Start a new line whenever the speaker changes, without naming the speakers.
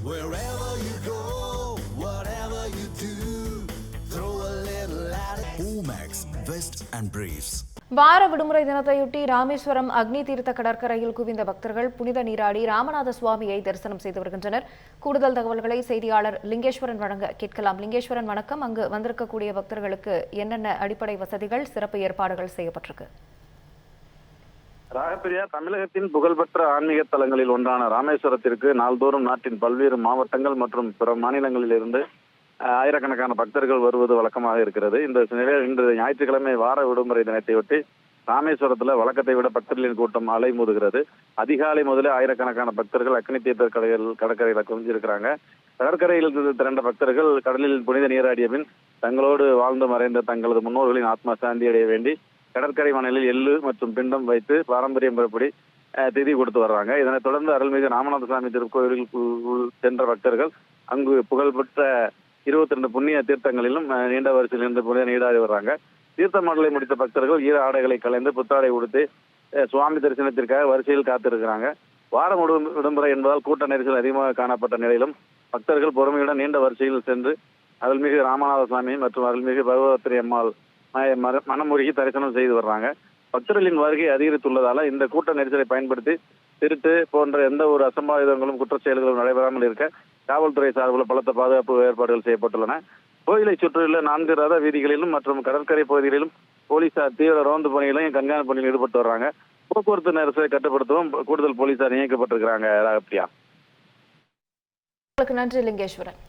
Wherever you go, whatever you do, throw a little at it. Omax, Vest and Briefs.
வார விடுமுறை தினத்தையொட்டி ராமேஸ்வரம் அக்னி தீர்த்த கடற்கரையில் குவிந்த பக்தர்கள் புனித நீராடி ராமநாத சுவாமியை தரிசனம் செய்து வருகின்றனர். கூடுதல் தகவல்களை செய்தியாளர் லிங்கேஸ்வரன் வழங்க கேட்கலாம். லிங்கேஸ்வரன் வணக்கம். அங்கு வந்திருக்கக்கூடிய பக்தர்களுக்கு என்னென்ன அடிப்படை வசதிகள், சிறப்பு ஏற்பாடுகள் செய்யப்பட்டிருக்கு?
ராகப்பிரியா, தமிழகத்தின் புகழ்பெற்ற ஆன்மீக தலங்களில் ஒன்றான ராமேஸ்வரத்திற்கு நாள்தோறும் நாட்டின் பல்வேறு மாவட்டங்கள் மற்றும் பிற மாநிலங்களில் இருந்து ஆயிரக்கணக்கான பக்தர்கள் வருவது வழக்கமாக இருக்கிறது. இந்த நிலையில் இன்று ஞாயிற்றுக்கிழமை வார விடுமுறை தினத்தையொட்டி ராமேஸ்வரத்தில் வழக்கத்தை விட பக்தர்களின் கூட்டம் அலைமோதுகிறது. அதிகாலை முதலே ஆயிரக்கணக்கான பக்தர்கள் அக்னி தீர்த்த கடற்கரையில் குவிஞ்சிருக்கிறாங்க. கடற்கரையில் திரண்ட பக்தர்கள் கடலில் புனித நீராடிய பின் தங்களோடு வாழ்ந்து மறைந்த தங்களது முன்னோர்களின் ஆத்மா சாந்தி அடைய வேண்டி கடற்கரை மணலில் எள்ளு மற்றும் பிண்டம் வைத்து பாரம்பரியம் பெறப்படி திதி கொடுத்து வர்றாங்க. இதனைத் தொடர்ந்து அருள்மிகு ராமநாத சுவாமி திருக்கோயிலில் சென்ற பக்தர்கள் அங்கு புகழ்பெற்ற 22 புண்ணிய தீர்த்தங்களிலும் நீண்ட வரிசையில் இருந்து புனித நீராடி வர்றாங்க. தீர்த்த மடலை முடித்த பக்தர்கள் ஈர ஆடைகளை கலைந்து புத்தாடை உடுத்து சுவாமி தரிசனத்திற்காக வரிசையில் காத்திருக்கிறாங்க. வாரம் விடுமுறை என்பதால் கூட்ட நெரிசல் அதிகமாக காணப்பட்ட நிலையிலும் பக்தர்கள் பொறுமையுடன் நீண்ட வரிசையில் சென்று அருள்மிகு ராமநாத சுவாமி மற்றும் அருள்மிகு பகவதிரி அம்மாள் மனமுருகி தரிசனம் செய்து வர்றாங்க. பக்தர்களின் வருகை அதிகரித்துள்ளதால இந்த கூட்ட நெரிசலை பயன்படுத்தி திருட்டு போன்ற எந்த ஒரு அசம்பாவிதங்களும் குற்றச்செயல்களும் நடைபெறாமல் இருக்க காவல்துறை சார்பில் பலத்த பாதுகாப்பு ஏற்பாடுகள் செய்யப்பட்டுள்ளன. கோயிலை சுற்றியுள்ள 4 ரத வீதிகளிலும் மற்றும் கடற்கரை பகுதிகளிலும் போலீசார் தீவிர ரோந்து பணிகளையும் கண்காணிப்பு பணியில் ஈடுபட்டு வர்றாங்க. போக்குவரத்து நெரிசலை கட்டுப்படுத்தவும் கூடுதல் போலீசார் நியமிக்கப்பட்டிருக்கிறாங்க. ராகப்பிரியா,
நன்றி லிங்கேஸ்வரன்.